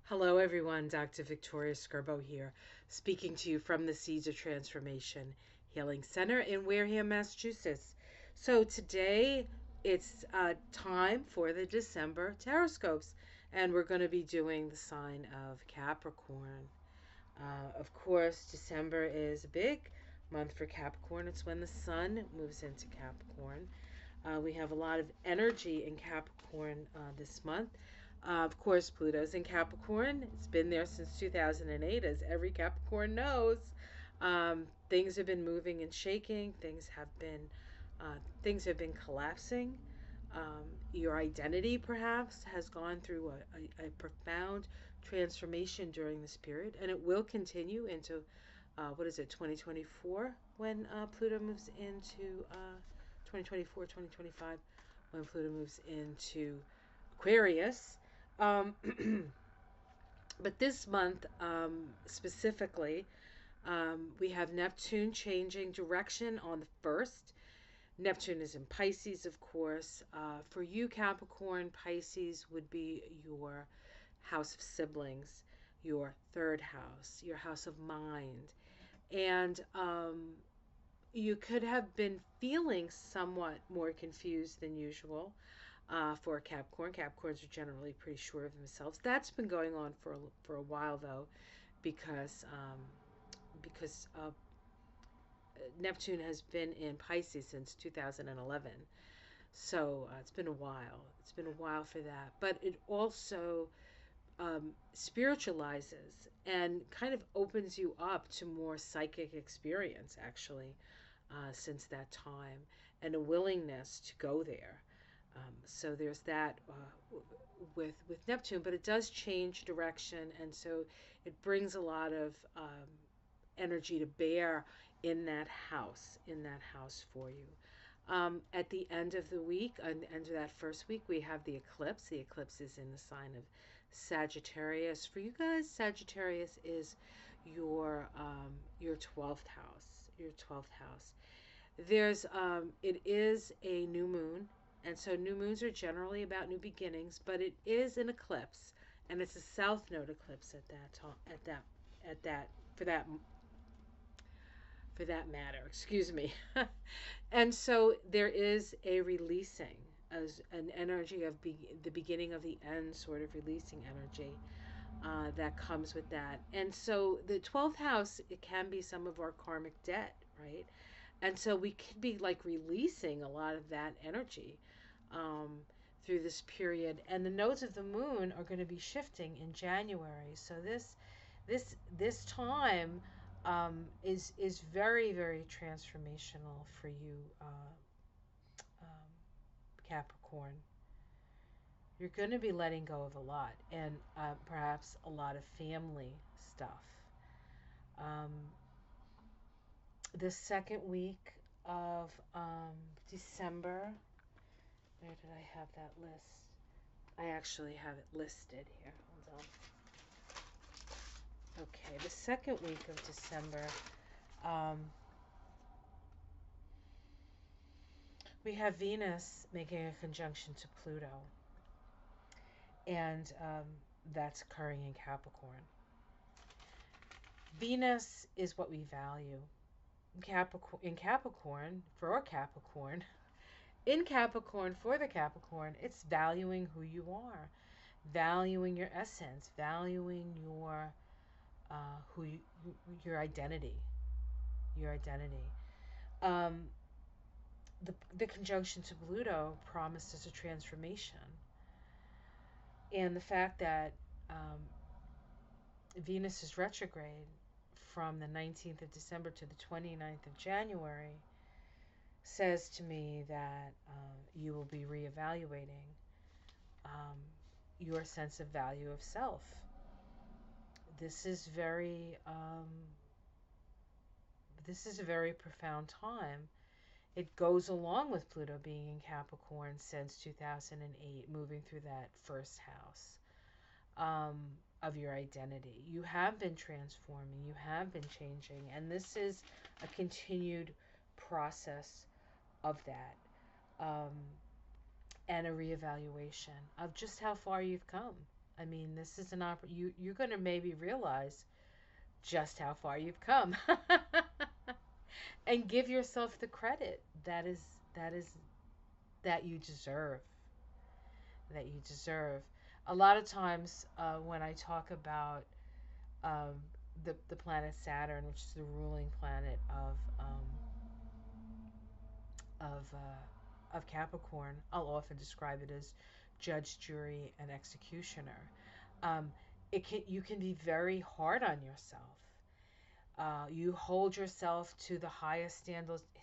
Hello, everyone. Dr. Victoria Skirbo here, speaking to you from the Seeds of Transformation Healing Center in Wareham, Massachusetts. So today it's time for the December Taroscopes, and we're going to be doing the sign of Capricorn. Of course, December is a big month for Capricorn. It's when the sun moves into Capricorn. We have a lot of energy in Capricorn this month. Of course, Pluto's in Capricorn. It's been there since 2008, as every Capricorn knows. Things have been moving and shaking. Things have been collapsing. Your identity, perhaps, has gone through a profound transformation during this period, and it will continue into 2024, when Pluto moves into 2024, 2025, when Pluto moves into Aquarius. But this month, specifically, we have Neptune changing direction on the 1st. Neptune is in Pisces, of course. For you, Capricorn, Pisces would be your house of siblings, your third house, your house of mind. And you could have been feeling somewhat more confused than usual for Capricorn. Capricorns are generally pretty sure of themselves. That's been going on for a while, though, because Neptune has been in Pisces since 2011. So it's been a while. It's been a while for that. But it also spiritualizes and kind of opens you up to more psychic experience, actually, since that time, and a willingness to go there. So there's that with Neptune, but it does change direction, and so it brings a lot of energy to bear in that house for you. At the end of the week, at the end of that first week, we have the eclipse. The eclipse is in the sign of Sagittarius. For you guys, Sagittarius is your 12th house. Your 12th house. It is a new moon, and so new moons are generally about new beginnings, but it is an eclipse, and it's a south node eclipse at that time, at that for that matter, excuse me. And so there is a releasing, as an energy of the beginning of the end, sort of releasing energy that comes with that. And so the 12th house, it can be some of our karmic debt, right? And so we could be like releasing a lot of that energy through this period. And the nodes of the moon are going to be shifting in January. So this time is very, very transformational for you, um, Capricorn. You're going to be letting go of a lot, and perhaps a lot of family stuff. Um, the second week of December, where did I have that list? I actually have it listed here. Hold on. Okay, the second week of December, um, we have Venus making a conjunction to Pluto, and that's occurring in Capricorn. Venus is what we value. Capricorn, for Capricorn, in Capricorn, for the Capricorn, it's valuing who you are, valuing your essence, valuing your identity, your identity. Um, the conjunction to Pluto promises a transformation, and the fact that um, Venus is retrograde from the 19th of December to the 29th of January says to me that you will be reevaluating um, your sense of value of self. This is this is a very profound time. It goes along with Pluto being in Capricorn since 2008, moving through that first house of your identity. You have been transforming, you have been changing, and this is a continued process of that, um, and a reevaluation of just how far you've come. I mean, this is you're going to maybe realize just how far you've come. And give yourself the credit that is that you deserve, that you deserve. A lot of times when I talk about um, the planet Saturn, which is the ruling planet of Capricorn, I'll often describe it as judge, jury, and executioner. Um, you can be very hard on yourself. You hold yourself to the highest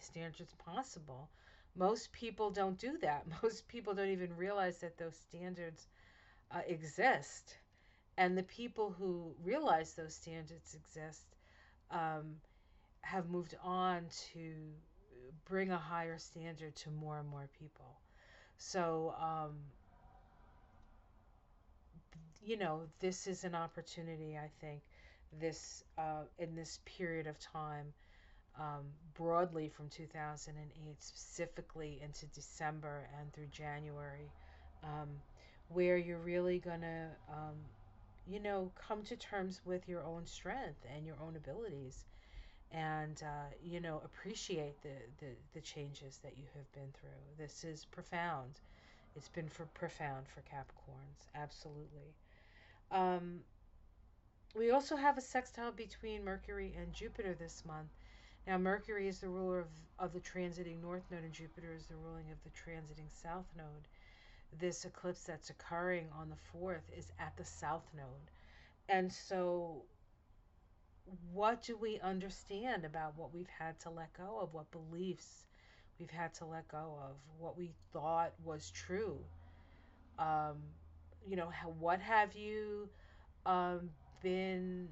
standards possible. Most people don't do that. Most people don't even realize that those standards exist. And the people who realize those standards exist um, have moved on to bring a higher standard to more and more people. So, this is an opportunity, I think, in this period of time, broadly from 2008, specifically into December and through January, um, where you're really going to, come to terms with your own strength and your own abilities, and appreciate the changes that you have been through. This is profound. It's been profound for Capricorns, absolutely. um, we also have a sextile between Mercury and Jupiter this month. Now, Mercury is the ruler of the transiting north node, and Jupiter is the ruling of the transiting south node. This eclipse that's occurring on the 4th is at the south node. And so what do we understand about what we've had to let go of, what beliefs we've had to let go of, what we thought was true? Um, what have you um, been,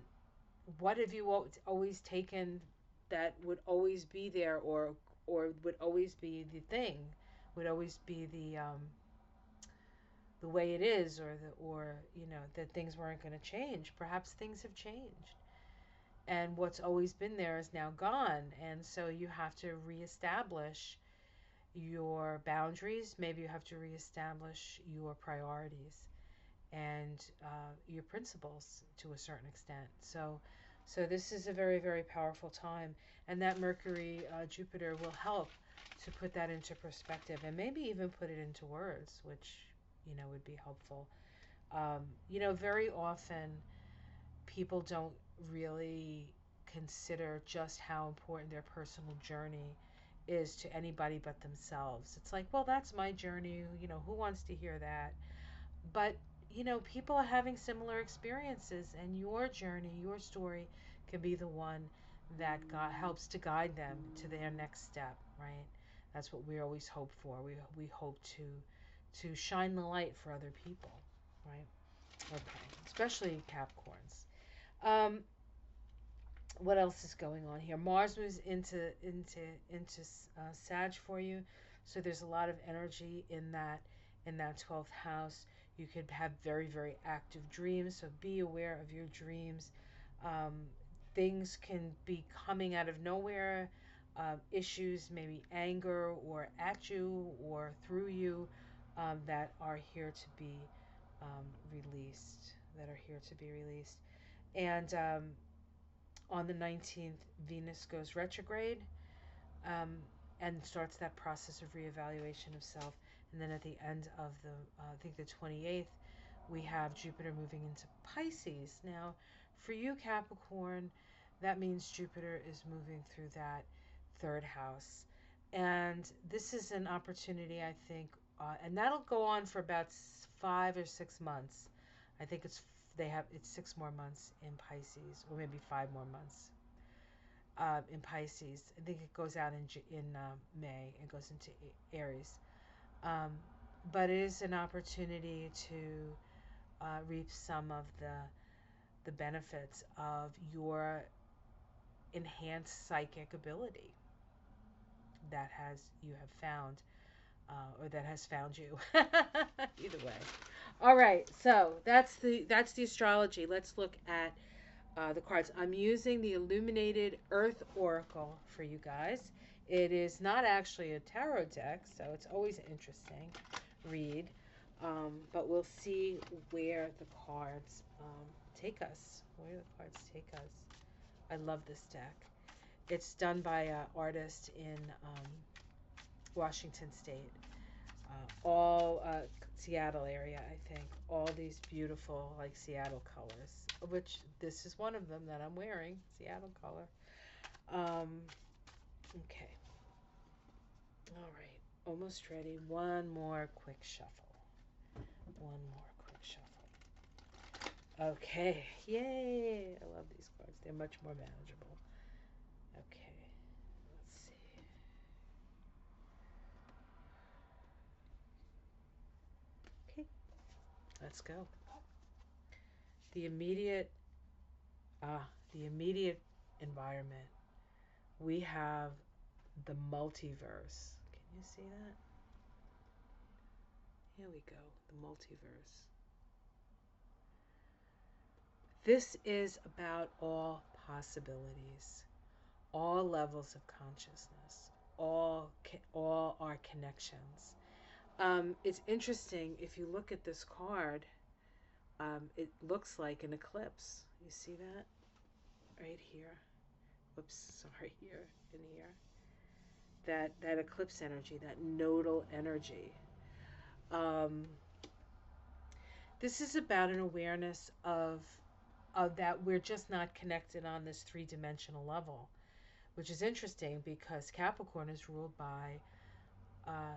what have you always taken that would always be there, or would always be the thing, would always be the way it is, or that things weren't going to change. Perhaps things have changed, and what's always been there is now gone, and so you have to reestablish your boundaries. Maybe you have to reestablish your priorities and your principles to a certain extent. So this is a very, very powerful time, and that Mercury Jupiter will help to put that into perspective and maybe even put it into words, which would be helpful. Very often people don't really consider just how important their personal journey is to anybody but themselves. It's like, well, that's my journey. Who wants to hear that? But people are having similar experiences, and your journey, your story, can be the one that God helps to guide them to their next step, right? That's what we always hope for. We hope to shine the light for other people, right? Okay, especially Capricorns. Um, what else is going on here? Mars moves into Sag for you, so there's a lot of energy in that 12th house. You could have very, very active dreams, so be aware of your dreams. Um, Things can be coming out of nowhere. Issues, maybe anger or at you or through you, that are here to be released. That are here to be released. And on the 19th, Venus goes retrograde, um, and starts that process of reevaluation of self. And then at the end of I think the 28th, we have Jupiter moving into Pisces. Now, for you, Capricorn, that means Jupiter is moving through that third house. And this is an opportunity, I think, and that'll go on for about 5 or 6 months. I think it's 6 more months in Pisces, or maybe 5 more months in Pisces. I think it goes out in May and goes into Aries. Um, but it is an opportunity to reap some of the benefits of your enhanced psychic ability you have found, or that has found you. Either way. All right, so that's the astrology. Let's look at the cards. I'm using the Illuminated Earth Oracle for you guys. It is not actually a tarot deck, so it's always an interesting read. But we'll see where the cards take us. Where the cards take us. I love this deck. It's done by an artist in Washington State, all Seattle area, I think. All these beautiful, like Seattle colors, which this is one of them that I'm wearing, Seattle color. Okay. All right. Almost ready. One more quick shuffle. One more quick shuffle. Okay. Yay. I love these cards. They're much more manageable. Okay. Let's see. Okay. Let's go. The immediate the immediate environment. We have the multiverse. Can you see that? Here we go. The multiverse. This is about all possibilities, all levels of consciousness, all our connections. It's interesting if you look at this card. It looks like an eclipse. You see that right here? Whoops, sorry, here and here. That eclipse energy, that nodal energy. Um, this is about an awareness of that we're just not connected on this three-dimensional level, which is interesting because Capricorn is ruled by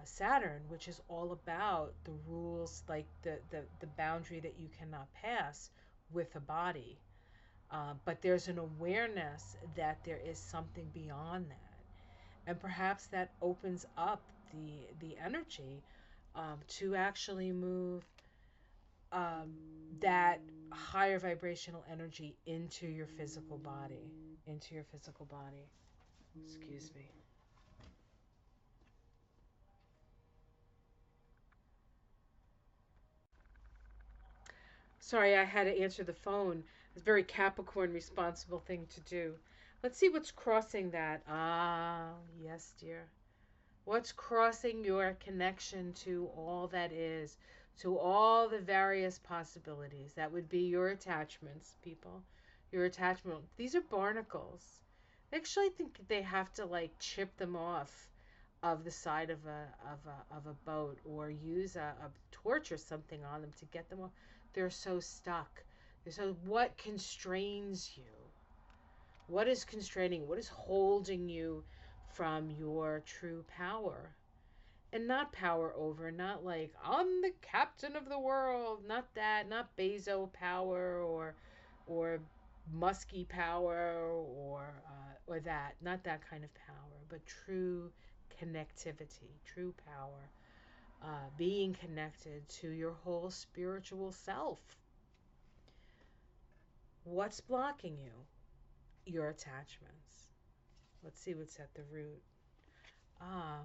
Saturn, which is all about the rules, like the boundary that you cannot pass with a body. But there's an awareness that there is something beyond that, and perhaps that opens up the energy to actually move um, that higher vibrational energy into your physical body, into your physical body. Excuse me. Sorry, I had to answer the phone. It's a very Capricorn responsible thing to do. Let's see what's crossing that. Ah, yes, dear. What's crossing your connection to all that is, to all the various possibilities? That would be your attachments, people. Your attachment. These are barnacles. I actually think they have to like chip them off of the side of a boat, or use a torch or something on them to get them off. They're so stuck. So what constrains you? What is constraining? What is holding you from your true power? And not power over, not like I'm the captain of the world, not that, not Bezo power or musky power or that, not that kind of power, but true connectivity, true power, being connected to your whole spiritual self. What's blocking you? Your attachments. Let's see what's at the root. Ah,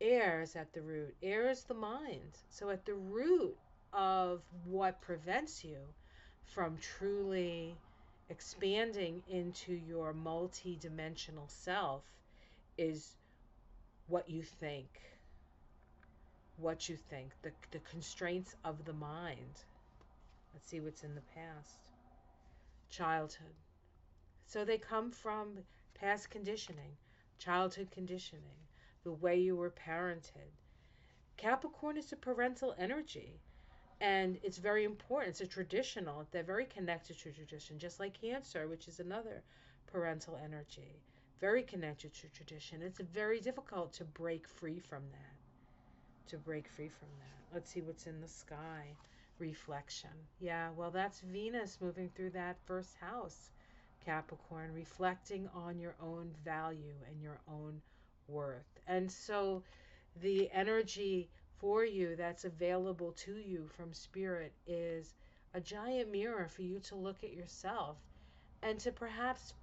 air is at the root. Air is the mind. So at the root of what prevents you from truly expanding into your multi-dimensional self is what you think. What you think. The constraints of the mind. Let's see what's in the past. Childhood. So they come from past conditioning, childhood conditioning, the way you were parented. Capricorn is a parental energy, and it's very important. It's a traditional. They're very connected to tradition, just like Cancer, which is another parental energy. Very connected to tradition. It's very difficult to break free from that. To break free from that. Let's see what's in the sky. Reflection. Yeah, well, that's Venus moving through that first house, Capricorn, reflecting on your own value and your own worth. And so the energy for you that's available to you from spirit is a giant mirror for you to look at yourself and to perhaps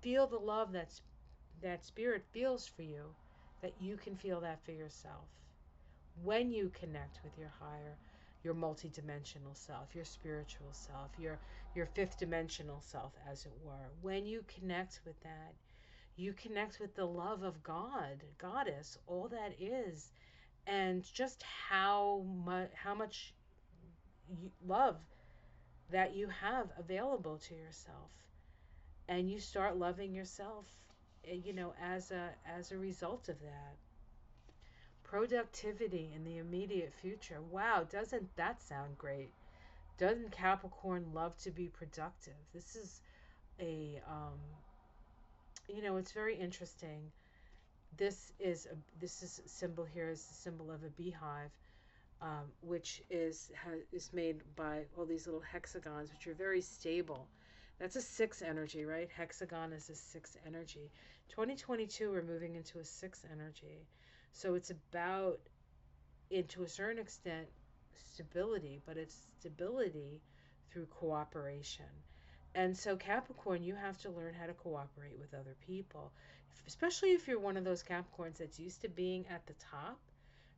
feel the love that spirit feels for you, that you can feel that for yourself. When you connect with your higher, your multidimensional self, your spiritual self, your fifth dimensional self, as it were, when you connect with that, you connect with the love of God, Goddess, all that is, and just how much love that you have available to yourself, and you start loving yourself, as a result of that. Productivity in the immediate future. Wow, doesn't that sound great? Doesn't Capricorn love to be productive? This is it's very interesting. This is symbol here is the symbol of a beehive, which is made by all these little hexagons, which are very stable. That's a six energy, right? Hexagon is a six energy. 2022, we're moving into a six energy. So it's about, to a certain extent, stability, but it's stability through cooperation. And so, Capricorn, you have to learn how to cooperate with other people, especially if you're one of those Capricorns that's used to being at the top.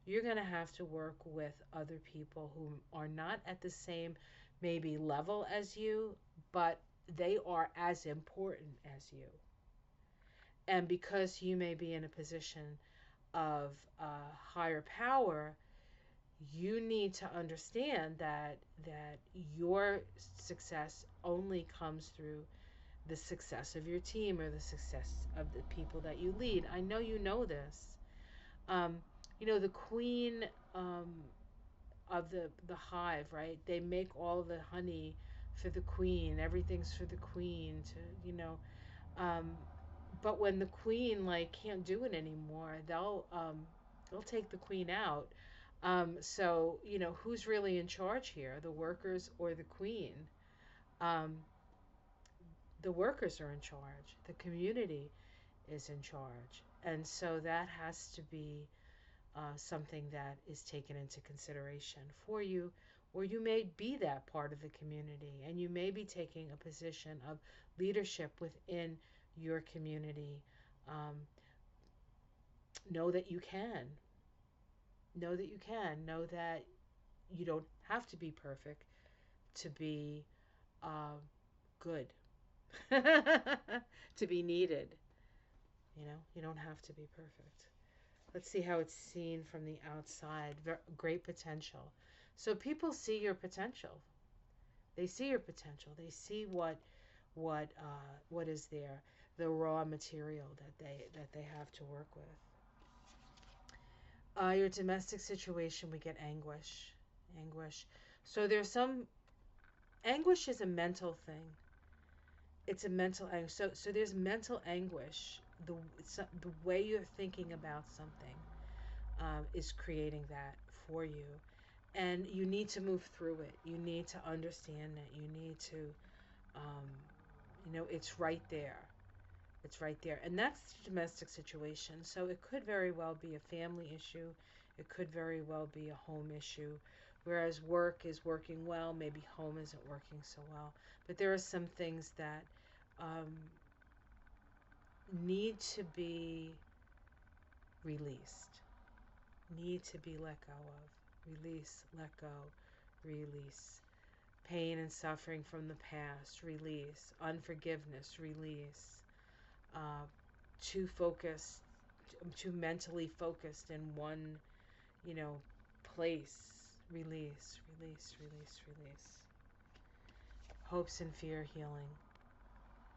You're going to have to work with other people who are not at the same, maybe, level as you, but they are as important as you. And because you may be in a position of higher power, you need to understand that your success only comes through the success of your team or the success of the people that you lead. I know you know this. Um, the queen, of the hive, right? They make all the honey for the queen. Everything's for the queen um, but when the queen like can't do it anymore, they'll take the queen out. So who's really in charge here, the workers or the queen? Um, the workers are in charge. The community is in charge, and so that has to be something that is taken into consideration for you, or you may be that part of the community and you may be taking a position of leadership within your community. Um, know that you can. Know that you can. Know that you don't have to be perfect to be uh, good, to be needed. You don't have to be perfect. Let's see how it's seen from the outside. Great potential. So people see your potential. They see your potential. They see what is there, the raw material that they have to work with. Your domestic situation, we get anguish, anguish. So there's some anguish is a mental thing. It's a mental anguish. So there's mental anguish. The way you're thinking about something is creating that for you. And you need to move through it. You need to understand that. You need to, it's right there. It's right there. And that's the domestic situation. So it could very well be a family issue. It could very well be a home issue. Whereas work is working well, maybe home isn't working so well. But there are some things that um, need to be released, need to be let go of. Release, let go, release. Pain and suffering from the past, release. Unforgiveness, release. Uh, too focused, too mentally focused in one, you know, place. Release, release, release, release. Hopes and fear healing.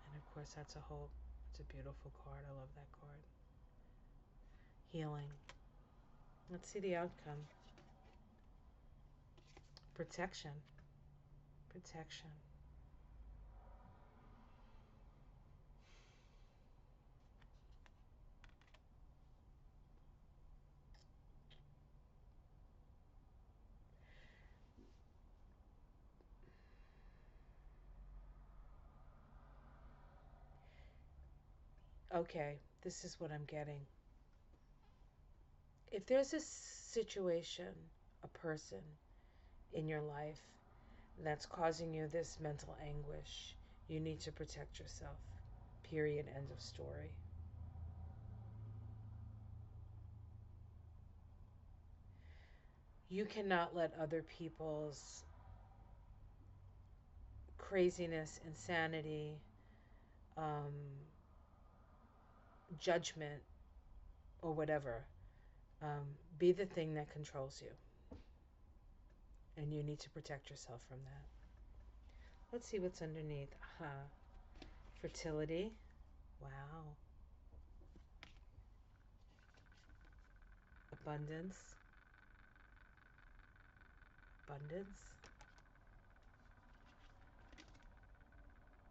And of course, that's a hope. It's a beautiful card. I love that card. Healing. Let's see the outcome. Protection. Protection. Okay, this is what I'm getting. If there's a situation, a person in your life that's causing you this mental anguish, you need to protect yourself. Period. End of story. You cannot let other people's craziness, insanity, um, judgment, or whatever Be the thing that controls you. And you need to protect yourself from that. Let's see what's underneath. Fertility. Wow. Abundance. Abundance.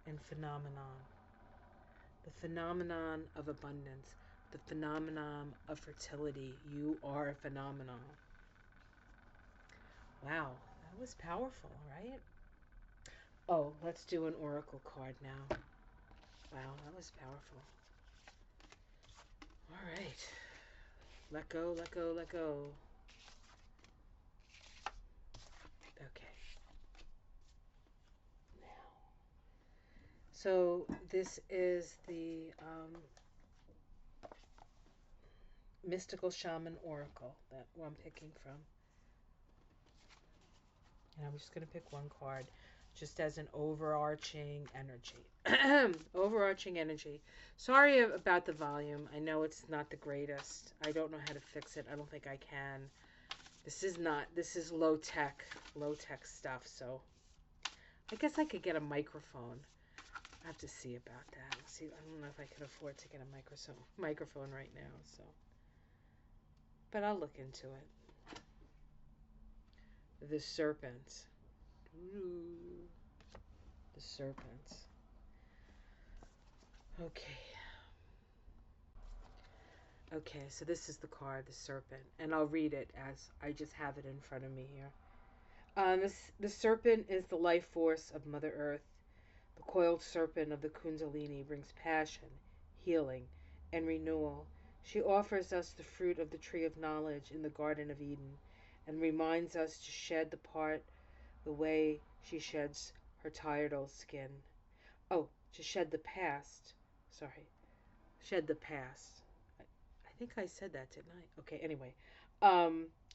And phenomenon. The phenomenon of abundance. The phenomenon of fertility. You are a phenomenon. Wow. That was powerful, right? Oh, let's do an oracle card now. Wow, that was powerful. All right. Let go, let go, let go. Okay. Now. So this is the Mystical Shaman Oracle that I'm picking from. And I'm just going to pick one card just as an overarching energy. Overarching energy. Sorry about the volume. I know it's not the greatest. I don't know how to fix it. I don't think I can. This is low tech stuff. So I guess I could get a microphone. I have to see about that. See, I don't know if I can afford to get a microphone right now. So, but I'll look into it. The serpent. Ooh, the serpent. Okay. Okay, so this is the card, the serpent, and I'll read it as I just have it in front of me here. The serpent is the life force of Mother Earth. The coiled serpent of the Kundalini brings passion, healing, and renewal. She offers us the fruit of the tree of knowledge in the Garden of Eden and reminds us to shed the way she sheds her tired old skin. Oh, to shed the past. Sorry. Shed the past. I think I said that, didn't I? Okay, anyway.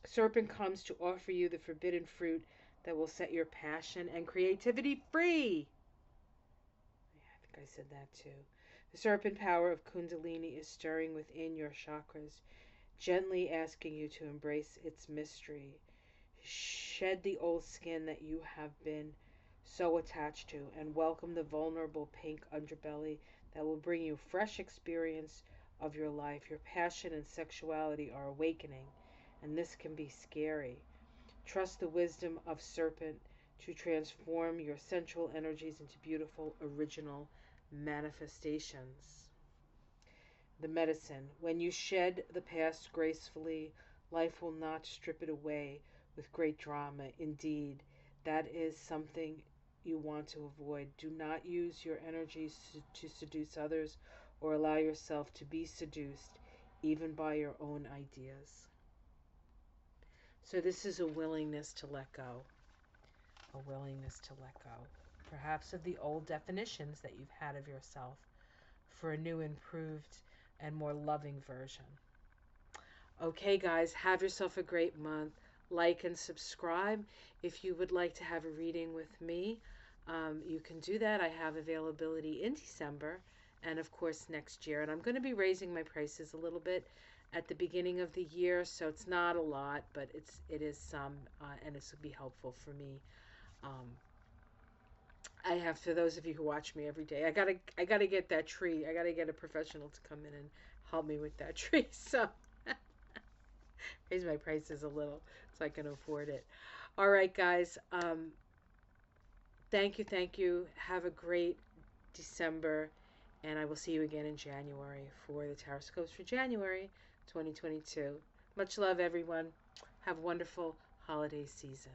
Serpent comes to offer you the forbidden fruit that will set your passion and creativity free. I think I said that too. The serpent power of Kundalini is stirring within your chakras, gently asking you to embrace its mystery. Shed the old skin that you have been so attached to and welcome the vulnerable pink underbelly that will bring you fresh experience of your life. Your passion and sexuality are awakening, and this can be scary. Trust the wisdom of serpent to transform your sensual energies into beautiful, original manifestations. The medicine. When you shed the past gracefully, life will not strip it away with great drama. Indeed, that is something you want to avoid. Do not use your energies to seduce others or allow yourself to be seduced even by your own ideas. So this is a willingness to let go. A willingness to let go. Perhaps of the old definitions that you've had of yourself for a new, improved, and more loving version. Okay, guys, have yourself a great month. Like and subscribe. If you would like to have a reading with me, you can do that. I have availability in December and, of course, next year. And I'm going to be raising my prices a little bit at the beginning of the year, so it's not a lot, but it is some, and this will be helpful for me. I have, for those of you who watch me every day, I gotta get that tree. I gotta get a professional to come in and help me with that tree. So raise my prices a little so I can afford it. All right, guys. Thank you. Have a great December, and I will see you again in January for the Taroscopes for January 2022. Much love, everyone. Have a wonderful holiday season.